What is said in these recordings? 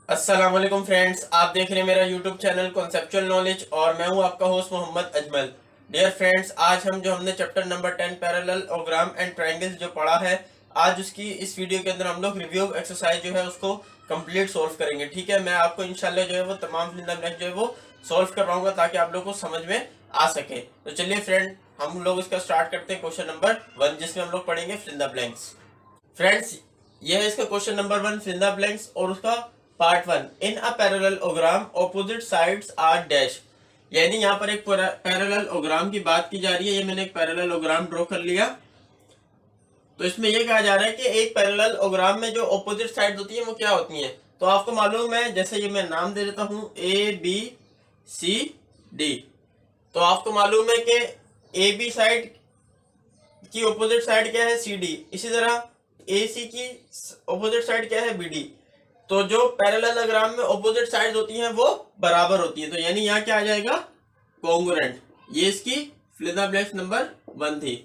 अस्सलाम वालेकुम फ्रेंड्स, आप देख रहे हैं मेरा यूट्यूब चैनल कॉन्सेप्चुअल नॉलेज और मैं हूं आपका host Mohammad Ajmal. Dear friends, आज हमने chapter number 10 parallelogram and triangles जो पढ़ा है, आज उसकी इस वीडियो के अंदर हम लोग रिव्यू एक्सरसाइज जो है उसको कंप्लीट सोल्व करेंगे। ठीक है, मैं आपको इंशाल्लाह जो है वो तमाम फिंदा ब्लैंक जो है वो सोल्व करवाऊंगा ताकि आप लोग को समझ में आ सके। तो चलिए फ्रेंड, हम लोग इसका स्टार्ट करते हैं क्वेश्चन नंबर 1, जिसमें हम लोग पढ़ेंगे फिंदा ब्लैंक्स। फ्रेंड्स, ये है इसका क्वेश्चन नंबर 1 फिंदा ब्लैंक्स और उसका part 1। In a parallelogram opposite sides are dash. यानी यहाँ पर एक पैरेललोग्राम की बात की जा रही है। ये मैंने एक पैरेललोग्राम ड्रॉ कर लिया। तो इसमें ये कहा जा रहा है कि एक पैरेललोग्राम में जो ऑपोजिट साइड होती है वो क्या होती हैं। तो आपको मालूम है, जैसे ये मैं नाम दे देता हूँ ए बी सी डी। तो आपको मालूम है कि ए बी साइड की ऑपोजिट साइड क्या है, सी डी। इसी तरह ए सी की ऑपोजिट साइड क्या है, बी डी। तो जो पैरेललोग्राम में ऑपोजिट साइड होती हैं वो बराबर होती है। तो यानी यहाँ क्या आ जाएगा, कॉन्ग्रुएंट। ये इसकी fill in the blanks number 1 थी।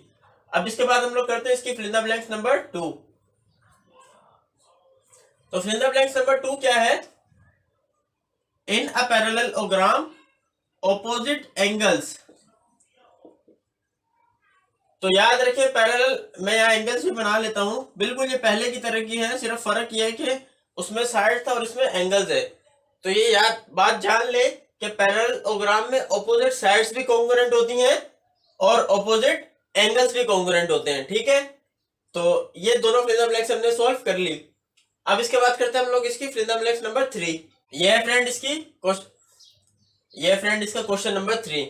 अब इसके बाद हम लोग करते हैं इसकी fill in the blanks number 2। तो fill in the blanks number 2 क्या है, in a parallelogram opposite angles. तो याद रखिए, पैरेलल मैं यहाँ एंगल्स भी बना लेता हूं, बिल्कुल ये पहले की तरह की है, सिर्फ फर्क ये है कि उसमें साइड था और इसमें एंगल्स है। तो ये याद बात जान ले कि पैरेललोग्राम में ऑपोजिट साइड्स भी कॉन्ग्रुएंट होती हैं और ऑपोजिट एंगल्स भी कॉन्ग्रुएंट होते हैं। ठीक है, तो ये दोनों फिल इन द ब्लैंक्स हमने सॉल्व कर ली। अब इसके बाद करते हैं हम लोग इसकी fill in the blanks number 3। ये है फ्रेंड इसका question number 3।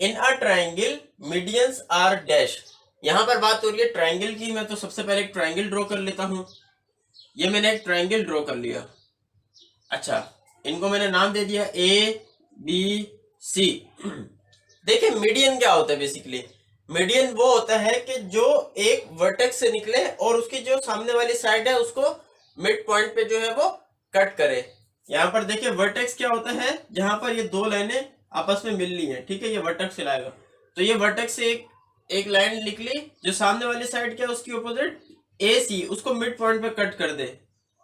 In a triangle medians are dash. यहां पर बात हो रही है ट्राइंगल की। मैं तो सबसे पहले एक ट्राइंगल ड्रॉ कर लेता हूं। ये मैंने एक ट्राइंगल ड्रॉ कर लिया। अच्छा, इनको मैंने नाम दे दिया ए बी सी। देखिए, मीडियन क्या होता है बेसिकली। मीडियन वो होता है कि जो एक वर्टेक्स से निकले और उसकी जो सामने वाली साइड है उसको मिड पॉइंट पे जो है वो कट करे। यहाँ पर देखिए, वर्टेक्स क्या होता है, जहां पर ये दो लाइनें आपस में मिल ली हैं। ठीक है, ये वर्टेक्स कहलाएगा। तो ये वर्टेक्स से एक लाइन निकली जो सामने वाली साइड क्या है उसकी ऑपोजिट ए सी, उसको मिड पॉइंट पे कट कर दे।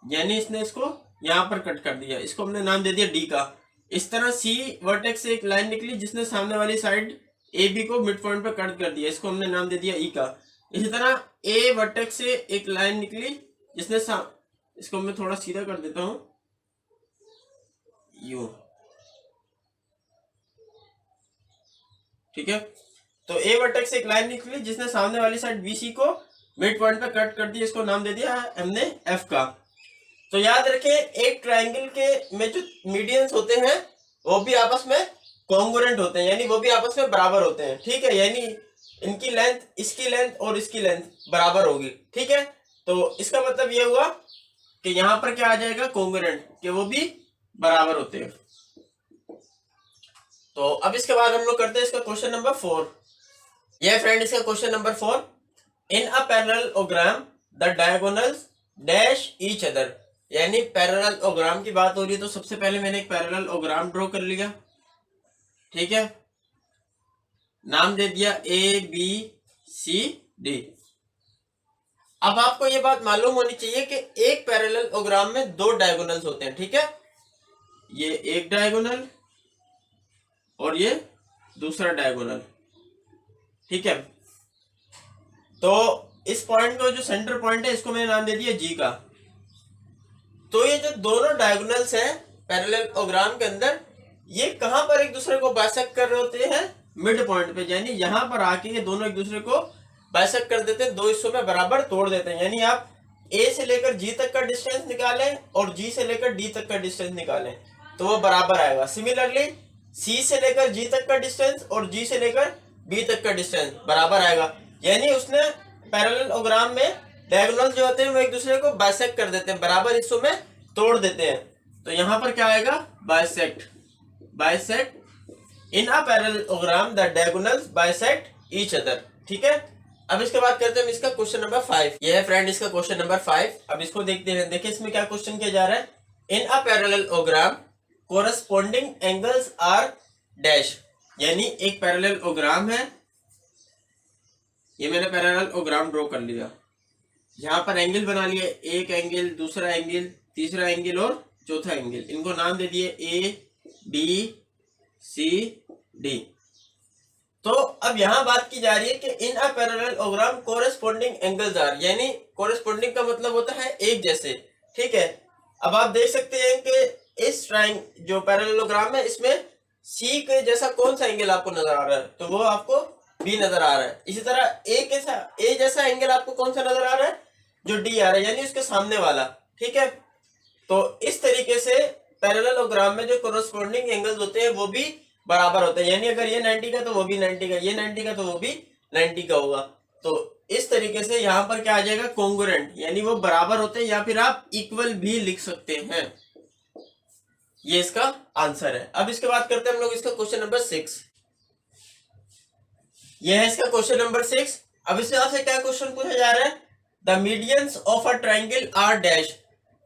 यानी इसने इसको यहाँ पर कट कर दिया, इसको हमने नाम दे दिया डी का। इस तरह सी वर्टेक्स से एक लाइन निकली जिसने सामने वाली साइड ए बी को मिड पॉइंट पे कट कर दिया, इसको हमने नाम दे दिया ई का। इसी तरह ए वर्टेक्स से एक लाइन निकली जिसने इसको मैं थोड़ा सीधा कर देता हूं, यू। ठीक है, तो ए वर्टेक्स से एक लाइन निकली जिसने सामने वाली साइड बी सी को मिड पॉइंट पे कट कर दिया, इसको नाम दे दिया हमने एफ का। तो याद रखें, एक ट्राइंगल के में जो मीडियंस होते हैं वो भी आपस में कॉन्ग्रुएंट होते हैं, यानी वो भी आपस में बराबर होते हैं। ठीक है, यानी इनकी लेंथ, इसकी लेंथ और इसकी लेंथ बराबर होगी। ठीक है, तो इसका मतलब ये हुआ कि यहां पर क्या आ जाएगा, कॉन्ग्रुएंट, कि वो भी बराबर होते हैं। तो अब इसके बाद हम लोग करते हैं इसका क्वेश्चन नंबर 4। ये फ्रेंड इसका question number 4। In a parallelogram the diagonals dash each other. यानी पैरेललोग्राम की बात हो रही है, तो सबसे पहले मैंने एक पैरेललोग्राम ड्रॉ कर लिया। ठीक है, नाम दे दिया ए बी सी डी। अब आपको ये बात मालूम होनी चाहिए कि एक पैरेललोग्राम में दो डायगोनल्स होते हैं। ठीक है, ये एक डायगोनल और ये दूसरा डायगोनल। ठीक है, तो इस पॉइंट को, जो सेंटर पॉइंट है, इसको मैंने नाम दे दिया जी का। तो ये जो दोनों डायगोनल्स हैं पैरेललोग्राम के अंदर, ये कहां पर एक दूसरे को बाइसेक्ट कर रहे होते हैं, मिड पॉइंट पे। यानी यहां पर आके ये दोनों एक दूसरे को बाइसेक्ट कर देते हैं, दो हिस्सों में बराबर तोड़ देते हैं। यानी आप ए से लेकर जी तक का डिस्टेंस निकालें और जी से लेकर डी तक का डिस्टेंस निकालें तो वो बराबर आएगा। सिमिलरली सी से लेकर जी तक का डिस्टेंस और जी से लेकर बी तक का डिस्टेंस बराबर आएगा। यानी उसने पैरेललोग्राम में डायगोनल जो होते हैं वो एक दूसरे को बाइसेक्ट कर देते हैं, बराबर हिस्सों में तोड़ देते हैं। तो यहां पर क्या आएगा, bisect in a parallelogram the diagonals bisect each other. ठीक है, अब इसके बाद करते हैं इसका क्वेश्चन नंबर 5। ये है फ्रेंड इसका क्वेश्चन नंबर 5। अब इसको देखते हैं। देखिए इसमें क्या क्वेश्चन किया जा रहा है, in a parallelogram corresponding angles are dash. यानी एक पैरेललोग्राम है, ये मैंने पैरेललोग्राम ड्रॉ कर लिया, यहाँ पर एंगल बना लिया, एक एंगल, दूसरा एंगल, तीसरा एंगल और चौथा एंगल, इनको नाम दे दिए ए बी सी डी। तो अब यहां बात की जा रही है कि in a parallelogram corresponding angles are, यानी कोरेस्पोंडिंग का मतलब होता है एक जैसे, ठीक है। अब आप देख सकते हैं कि इस ट्रायंगल जो पैरेललोग्राम है इसमें सी के जैसा कौन सा एंगल आपको नजर आ रहा है, तो वो आपको बी नजर आ रहा है। इसी तरह ए जैसा एंगल आपको कौन सा नजर आ रहा है, जो डी आ रहा है, यानी उसके सामने वाला, ठीक है। तो इस तरीके से पैरेललोग्राम में जो कोरेस्पोंडिंग एंगल्स होते हैं वो भी बराबर होते हैं, यानी अगर ये 90 का तो वो भी 90 का, ये 90 का तो वो भी 90 का होगा। तो इस तरीके से यहाँ पर क्या आ जाएगा, कॉन्ग्रुएंट, यानी वो बराबर होते हैं, या फिर आप इक्वल भी लिख सकते हैं। ये इसका आंसर है। अब इसके बाद करते हैं हम लोग इसका क्वेश्चन नंबर 6। ये है इसका क्वेश्चन नंबर 6। अब इससे आपसे क्या क्वेश्चन पूछा जा रहा है, the medians of a triangle are dash.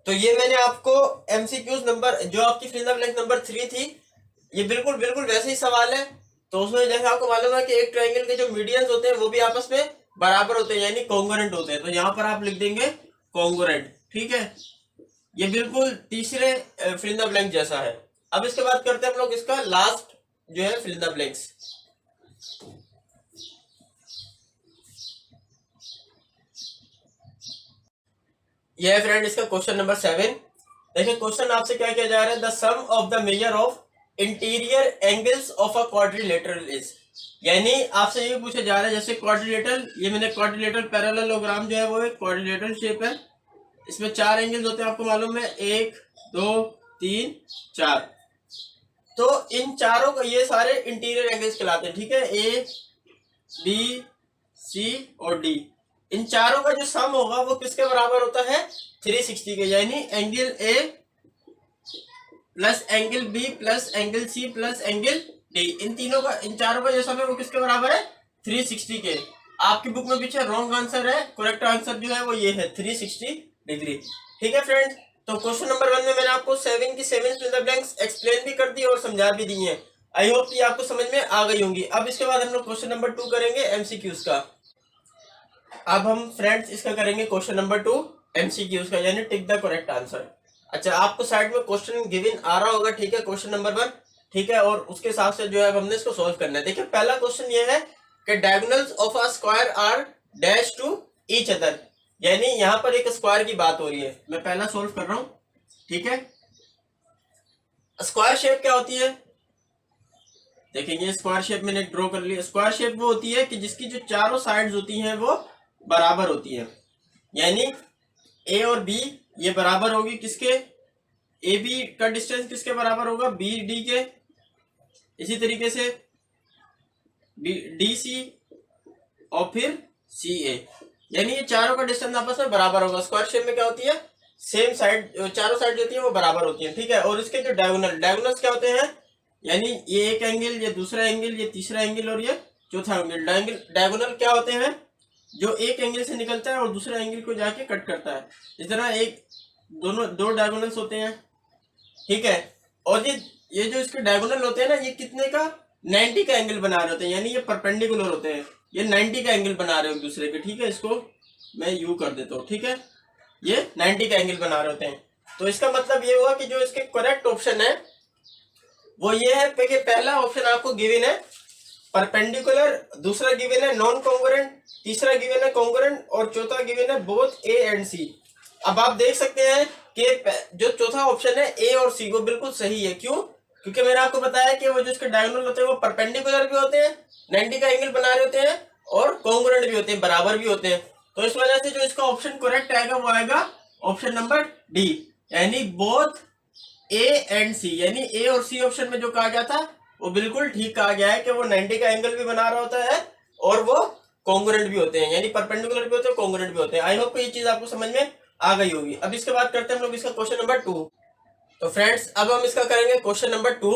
तो ये मैंने आपको एमसीक्यूज नंबर जो आपकी फिल द ब्लैंक नंबर 3 थी, ये बिल्कुल बिल्कुल वैसे ही सवाल है। तो उसमें जैसे आपको मालूम है कि एक ट्राइंगल के जो मीडियंस होते हैं वो भी आपस में बराबर होते हैं, यानी कॉन्ग्रुएंट होते हैं। तो यहाँ पर आप लिख देंगे कॉन्ग्रुएंट, ठीक है। ये बिल्कुल तीसरे फिल द ब्लैंक जैसा है। अब इसके बाद करते हैं हम लोग इसका लास्ट जो है फिल द ब्लैंक्स। ये है फ्रेंड इसका क्वेश्चन नंबर 7। देखिए क्वेश्चन आपसे क्या किया जा रहा है, the sum of the measure of interior angles of a quadrilateral is, यानी आपसे ये पूछा जा रहा है जैसे क्वाड्रिलेटरल, ये मैंने क्वाड्रिलेटरल पैरेललोग्राम जो है वो एक क्वाड्रिलेटरल शेप है, इसमें 4 एंगल्स होते हैं, आपको मालूम है 1 2 3 4। तो इन चारों का ये सारे इंटीरियर एंगल्स कहलाते हैं, ठीक है, ए बी सी और डी। इन चारों का जो सम होगा वो किसके बराबर होता है, 360 के, यानी angle A plus angle B plus angle C plus angle D, इन तीनों का, इन चारों का जो सम है वो किसके बराबर है, 360 के। आपकी बुक में पीछे रॉन्ग आंसर है, करेक्ट आंसर जो है वो ये है 360 डिग्री, ठीक है फ्रेंड्स। तो क्वेश्चन नंबर 1 में मैंने आपको 7 की 7 फिल द ब्लैंक्स एक्सप्लेन भी कर दी और समझा भी दी है। आई होप कि आपको समझ में आ गई होंगी। अब इसके बाद हम लोग क्वेश्चन नंबर 2 करेंगे एमसीक्यूज का। अब हम फ्रेंड्स इसका करेंगे क्वेश्चन नंबर 2 एमसीक्यूज का, यानी टिक द करेक्ट आंसर। अच्छा, आपको साइड में क्वेश्चन गिवन आ रहा होगा, ठीक है, क्वेश्चन नंबर 1, ठीक है, और उसके हिसाब से जो है हमने इसको सोल्व करना है। देखिए पहला क्वेश्चन ये है कि diagonals of a square are dash to each other, यानी यहाँ पर एक स्क्वायर की बात हो रही है। मैं पहला सोल्व कर रहा हूं, ठीक है। स्क्वायर शेप क्या होती है, देखिए ये स्क्वायर शेप मैंने ड्रॉ कर लिया। स्क्वायर शेप वो होती है कि जिसकी जो चारों साइड्स होती हैं वो बराबर होती है, यानी ए और बी ये बराबर होगी किसके, ए बी का डिस्टेंस किसके बराबर होगा, बी डी के। इसी तरीके से डी सी और फिर सी ए, यानी ये चारों का डिस्टेंस आपस में बराबर होगा। स्क्वायर शेप में क्या होती है, सेम साइड, चारों साइड जो होती है वो बराबर होती है, ठीक है। और इसके जो डायगोनल्स क्या होते हैं, यानी ये एक एंगल, ये दूसरा एंगल, ये तीसरा एंगल और ये चौथा एंगल। डायगोनल क्या होते हैं, जो एक एंगल से निकलता है और दूसरा एंगल को जाके कट करता है। इस तरह एक दो डायगोनल्स होते हैं, ठीक है। और ये जो इसके डायगोनल होते हैं ना, ये कितने का, 90 का एंगल बना रहे होते हैं, यानी ये परपेंडिकुलर होते हैं, ये 90 का एंगल बना रहे हो दूसरे के, ठीक है। इसको मैं यू कर देता हूँ, ठीक है, ये 90 का एंगल बना रहे होते हैं। तो इसका मतलब ये हुआ कि जो इसके करेक्ट ऑप्शन है वो ये है कि पहला ऑप्शन आपको गिवन है परपेंडिकुलर, दूसरा गिवन है नॉन कॉन्ग्रुएंट, तीसरा गिवन है कॉन्ग्रुएंट और चौथा गिवन है बोथ ए एंड सी। अब आप देख सकते हैं कि जो चौथा ऑप्शन है ए और सी वो बिल्कुल सही है। क्यों, क्योंकि मैंने आपको बताया कि वो जो इसके डायगोनल होते हैं वो परपेंडिकुलर भी होते हैं, 90 का एंगल बना रहे होते हैं, और कॉन्ग्रुएंट भी होते हैं, बराबर भी होते हैं। तो इस वजह से जो इसका ऑप्शन करेक्ट आएगा वो आएगा ऑप्शन नंबर डी, यानी बोथ ए एंड सी, यानी ए और सी ऑप्शन में जो कहा गया था वो बिल्कुल ठीक कहा गया है कि वो 90 का एंगल भी बना रहा होता है और वो कॉन्ग्रुएंट भी होते हैं, यानी परपेंडिकुलर भी होते हैं, कॉन्ग्रुएंट भी होते हैं। आई होप कि ये चीज आपको समझ में आ गई होगी। अब इसके बाद करते हैं हम लोग इसका क्वेश्चन नंबर 2। तो फ्रेंड्स अब हम इसका करेंगे क्वेश्चन नंबर 2।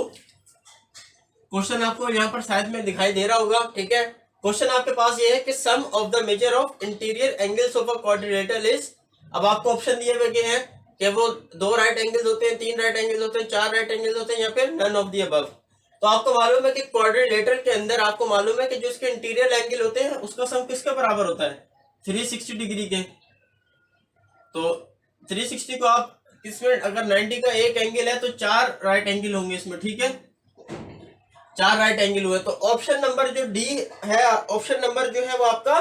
क्वेश्चन आपको यहाँ पर शायद में दिखाई दे रहा होगा, ठीक है। क्वेश्चन आपके पास ये है कि sum of the measure of interior angles of a quadrilateral is. अब आपको ऑप्शन दिए हुए हैं कि वो 2 राइट एंगल्स होते हैं, 3 राइट एंगल्स होते हैं, 4 राइट एंगल्स होते हैं, या फिर नन ऑफ द अबव। तो आपको मालूम है कि क्वाड्रिलेटरल के अंदर आपको मालूम है कि जो इसके इंटीरियर एंगल होते हैं उसका सम किसके बराबर होता है, 360 डिग्री के। तो 360 को आप इसमें अगर 90 का एक एंगल है तो 4 राइट एंगल होंगे इसमें, ठीक है, 4 राइट एंगल हुए। तो ऑप्शन नंबर जो डी है, ऑप्शन नंबर जो है वो आपका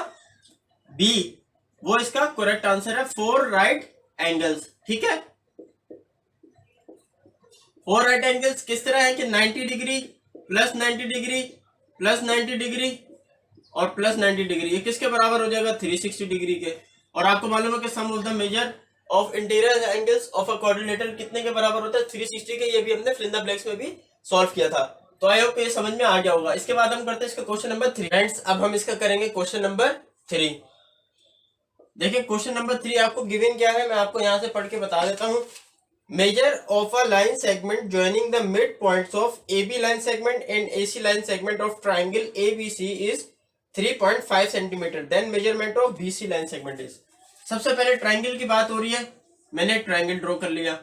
बी, वो इसका करेक्ट आंसर है, 4 राइट एंगल्स, ठीक है। 4 राइट एंगल्स किस तरह है कि 90 degree plus 90 degree plus 90 degree और प्लस 90 डिग्री, ये किसके बराबर हो जाएगा, 360 डिग्री के। और आपको मालूम है कि sum of the measure of interior angles of a quadrilateral कितने के बराबर होता है, 360 के। ये भी हमने फिल इन द ब्लैंक्स में भी सॉल्व किया था। तो आई होप ये समझ में आ गया होगा। इसके बाद हम करते हैं इसका क्वेश्चन नंबर 3। फ्रेंड्स अब हम इसका करेंगे क्वेश्चन नंबर 3। देखिए क्वेश्चन नंबर 3 आपको गिवन क्या है, मैं आपको यहां से पढ़ के बता देता हूं। Measure of a line segment joining the mid points of AB line segment and AC line segment of triangle ABC is 3.5 centimetre, then measurement of BC line segment is. सबसे पहले ट्राइंगल की बात हो रही है, मैंने ट्राइंगल ड्रॉ कर लिया,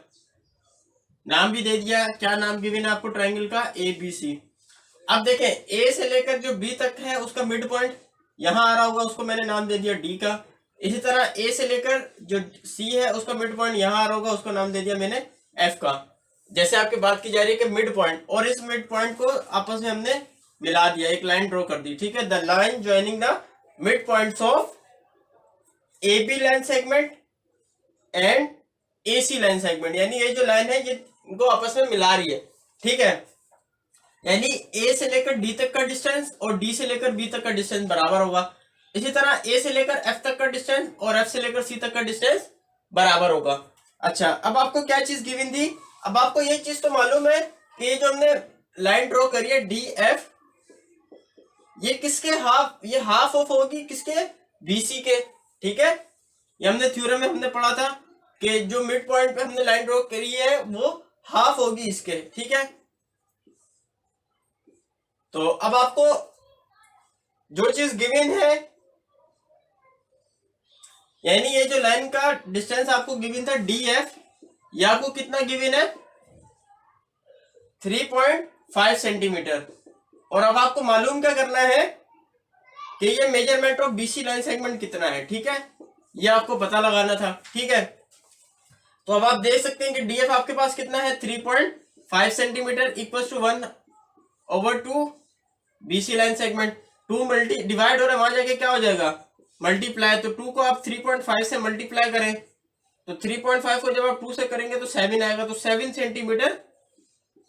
नाम भी दे दिया, क्या नाम गिवन है आपको ट्राइंगल का, ABC। अब देखें A से लेकर जो B तक है उसका मिड पॉइंट यहां आ रहा होगा, उसको मैंने नाम दे दिया D का। इसी तरह A से लेकर जो C है उसका मिड पॉइंट यहां आ रहा होगा, उसको नाम दे दिया मैंने F का। जैसे आपकी बात की जा रही है कि मिड पॉइंट और इस मिड पॉइंट को आपस में हमने मिला दिया, एक लाइन ड्रॉ कर दी, ठीक है। The line joining the mid points of AB line segment and AC line segment, यानी ये जो लाइन है ये इनको आपस में मिला रही है, ठीक है। यानी A से लेकर D तक का डिस्टेंस और D से लेकर B तक का डिस्टेंस बराबर होगा। इसी तरह A से लेकर F तक का डिस्टेंस और F से लेकर C तक का डिस्टेंस बराबर होगा। अच्छा अब आपको क्या चीज गिवन थी, अब आपको ये चीज तो मालूम है कि ये जो हमने लाइन ड्रॉ करी है DF, ये किसके हाफ, ये हाफ ऑफ होगी किसके, BC के, ठीक है। ये हमने थ्योरम में हमने पढ़ा था कि जो मिड पॉइंट पे हमने लाइन ड्रॉ करी है वो हाफ होगी इसके, ठीक है। तो अब आपको जो चीज गिवन है, यानी ये जो लाइन का डिस्टेंस आपको गिवन था DF, ये आपको कितना गिवन है, 3.5 सेंटीमीटर। और अब आपको मालूम क्या करना है कि ये measurement of BC line segment कितना है, ठीक है, ये आपको पता लगाना था, ठीक है। तो अब आप देख सकते हैं कि DF आपके पास कितना है, 3.5 centimetre equal to 1/2 BC line segment. 2 multi divide हो रहा है, वहां जाके क्या हो जाएगा, मल्टीप्लाई। तो 2 को आप 3.5 से मल्टीप्लाई करें तो 3.5 को जब आप 2 से करेंगे तो 7 आएगा, तो 7 सेंटीमीटर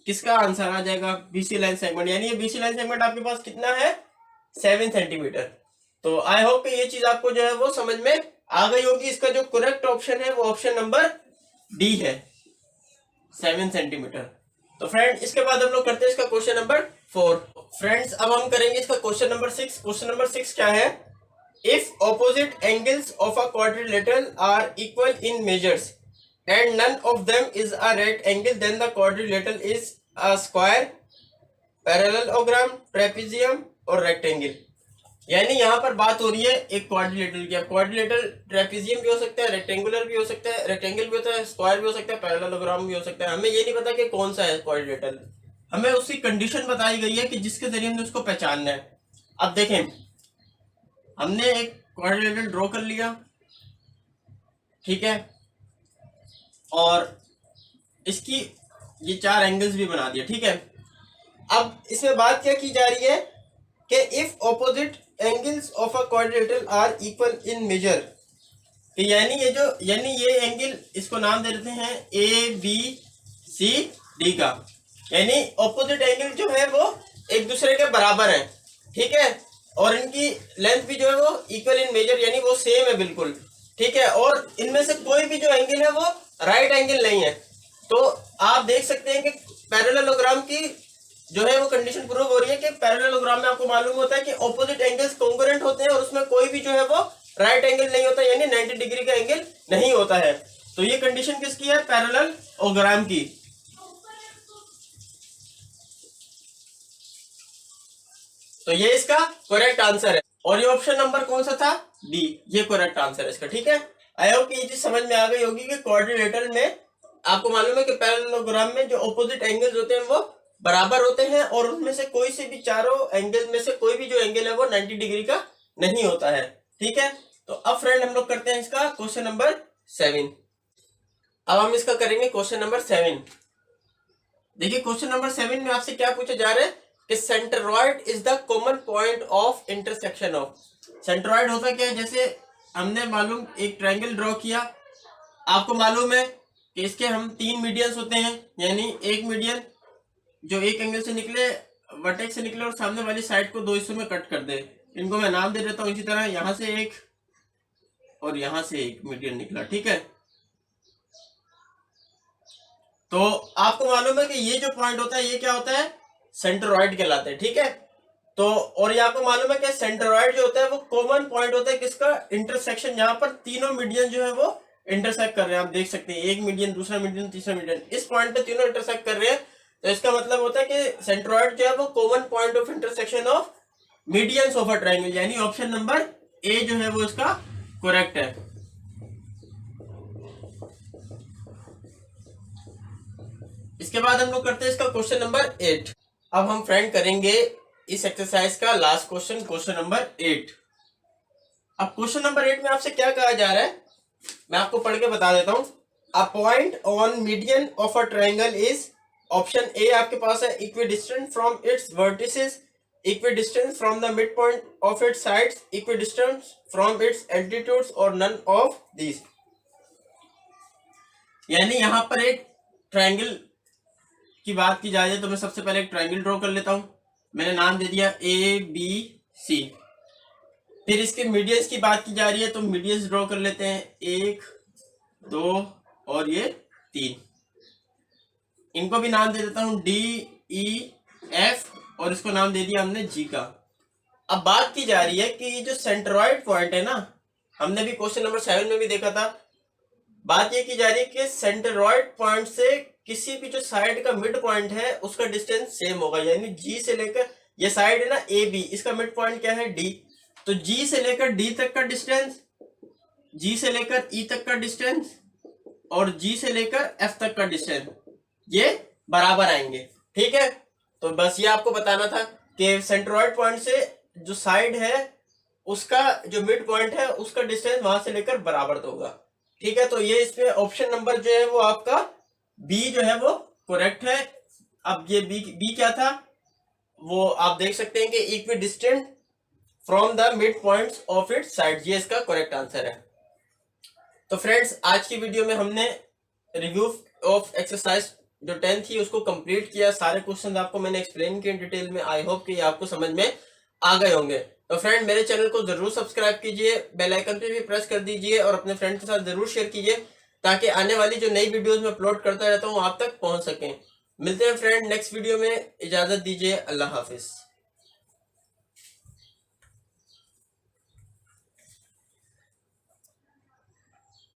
किसका आंसर आ जाएगा, BC लाइन सेगमेंट। यानी ये BC लाइन सेगमेंट आपके पास कितना है, 7 सेंटीमीटर। तो आई होप कि ये चीज आपको जो है वो समझ में आ गई होगी। इसका जो करेक्ट ऑप्शन है वो ऑप्शन नंबर डी है, 7 सेंटीमीटर। तो फ्रेंड इसके बाद हम लोग करते हैं इसका क्वेश्चन नंबर 4। फ्रेंड्स अब हम करेंगे इसका क्वेश्चन नंबर 6। क्वेश्चन नंबर 6 क्या है, if opposite angles of a quadrilateral are equal in measures and none of them is a right angle, then the quadrilateral is a square, parallelogram, trapezium और rectangle. यानी यहाँ पर बात हो रही है एक क्वाड्रिलेटरल की। अब क्वाड्रिलेटरल ट्रेपेजियम भी हो सकता है, रेक्टेंगुलर भी हो सकता है, रेक्टेंगल भी होता है, स्क्वायर भी हो सकता है, पैरेललोग्राम भी हो सकता है। हमें ये नहीं पता कि कौन सा है क्वाड्रिलेटरल, हमें उसकी कंडीशन बताई गई है कि जिसके जरिए हमने उसको पहचानना है। अब देखें हमने एक क्वाड्रिलेटरल ड्रॉ कर लिया, ठीक है, और इसकी ये 4 एंगल्स भी बना दिया, ठीक है। अब इसमें बात क्या की जा रही है कि if opposite angles of a quadrilateral are equal in measure, कि यानी ये एंगल इसको नाम दे देते हैं ABCD का, यानी ऑपोजिट एंगल जो है वो एक दूसरे के बराबर है, ठीक है, और इनकी लेंथ भी जो है वो इक्वल इन मेजर, यानी वो सेम है बिल्कुल, ठीक है। और इनमें से कोई भी जो एंगल है वो राइट एंगल नहीं है। तो आप देख सकते हैं कि पैरेललोग्राम की जो है वो कंडीशन प्रूव हो रही है कि पैरेललोग्राम में आपको मालूम होता है कि ऑपोजिट एंगल्स कॉन्ग्रुएंट होते हैं और उसमें कोई भी जो है वो राइट एंगल नहीं होता, यानी 90 डिग्री का एंगल नहीं होता है। तो ये कंडीशन किसकी है, पैरेललोग्राम की। तो ये इसका करेक्ट आंसर है और ये ऑप्शन नंबर कौन सा था, डी, ये करेक्ट आंसर है इसका, ठीक है। आई होप ये चीज समझ में आ गई होगी कि क्वाड्रिलेटरल में आपको मालूम है कि पैरेललोग्राम में जो ऑपोजिट एंगल्स होते हैं वो बराबर होते हैं और उनमें से कोई से भी चारों एंगल में से कोई भी जो एंगल है वो 90 डिग्री का नहीं होता है, ठीक है। तो अब फ्रेंड हम लोग करते हैं इसका क्वेश्चन नंबर 7। अब हम इसका करेंगे क्वेश्चन नंबर 7। देखिए क्वेश्चन नंबर 7 में आपसे क्या पूछा जा रहा है कि centroid is the common point of intersection of. Centroid होता क्या है, जैसे हमने मालूम एक ट्रायंगल ड्रॉ किया, आपको मालूम है कि इसके हम 3 मीडियंस होते हैं, यानी एक मीडियन जो एक एंगल से निकले, वर्टेक्स से निकले और सामने वाली साइड को 2 हिस्सों में कट कर दे। इनको मैं नाम दे देता हूं। इसी तरह यहां से एक और यहां से एक मीडियन निकला, ठीक है। तो आपको मालूम है कि ये जो पॉइंट होता है ये क्या होता है, सेंट्रोइड कहलाता है, ठीक है। तो और ये आपको मालूम है कि सेंट्रोइड जो होता है वो कॉमन पॉइंट होता है किसका, इंटरसेक्शन, जहां पर तीनों मीडियन जो है वो इंटरसेक्ट कर रहे हैं। आप देख सकते हैं एक मीडियन, दूसरा मीडियन, तीसरा मीडियन, इस पॉइंट पे तीनों इंटरसेक्ट कर रहे हैं। तो इसका मतलब होता है कि सेंट्रोइड जो है वो common point of intersection of medians of a triangle, यानी ऑप्शन नंबर ए जो है वो इसका करेक्ट है। इसके बाद हम लोग करते हैं इसका क्वेश्चन नंबर 8। अब हम फ्रेंड करेंगे इस एक्सरसाइज का लास्ट क्वेश्चन, क्वेश्चन नंबर 8। अब क्वेश्चन नंबर 8 में आपसे क्या कहा जा रहा है, मैं आपको पढ़ के बता देता हूं। A point on median of a triangle is, option A आपके पास है equidistant from its vertices, equidistant from the mid point of its sides, equidistant from its altitudes और नन ऑफ दीज। यानी यहां पर एक ट्रायंगल की बात की जाए तो मैं सबसे पहले एक ट्रायंगल ड्रॉ कर लेता हूं। मैंने नाम दे दिया ए बी सी। फिर इसके मीडियंस की बात की जा रही है तो मीडियंस ड्रॉ कर लेते हैं, 1 2 और ये 3। इनको भी नाम दे देता हूं डी ई एफ और इसको नाम दे दिया हमने जी का। अब बात की जा रही है कि ये जो सेंट्रोइड पॉइंट है ना, हमने भी क्वेश्चन नंबर 7 में भी देखा था। बात ये की जा रही है कि सेंट्रोइड पॉइंट से किसी भी जो साइड का मिड पॉइंट है उसका डिस्टेंस सेम होगा, यानी जी से लेकर, ये साइड है ना ए बी, इसका मिड पॉइंट क्या है डी, तो जी से लेकर डी तक का डिस्टेंस, जी से लेकर ई तक का डिस्टेंस और जी से लेकर एफ तक का डिस्टेंस ये बराबर आएंगे, ठीक है। तो बस ये आपको बताना था कि सेंट्रोइड पॉइंट से जो साइड है उसका जो मिड पॉइंट है उसका डिस्टेंस वहां से लेकर बराबर तो होगा, ठीक है। तो ये इसमें ऑप्शन नंबर जो है वो आपका बी जो है वो करेक्ट है। अब ये बी क्या था वो आप देख सकते हैं कि equidistant from the mid points of its side, ये इसका करेक्ट आंसर है। तो फ्रेंड्स आज की वीडियो में हमने रिव्यू ऑफ एक्सरसाइज जो 10 थी उसको कंप्लीट किया। सारे क्वेश्चन आपको मैंने एक्सप्लेन किए डिटेल में। आई होप कि ये आपको समझ में आ गए होंगे। तो फ्रेंड मेरे चैनल को जरूर सब्सक्राइब कीजिए, बेल आइकन पे भी प्रेस कर दीजिए और अपने फ्रेंड के साथ जरूर शेयर कीजिए ताकि आने वाली जो नई वीडियोस में अपलोड करता रहता हूँ आप तक पहुंच सकें। मिलते हैं फ्रेंड नेक्स्ट वीडियो में, इजाजत दीजिए, अल्लाह हाफिज।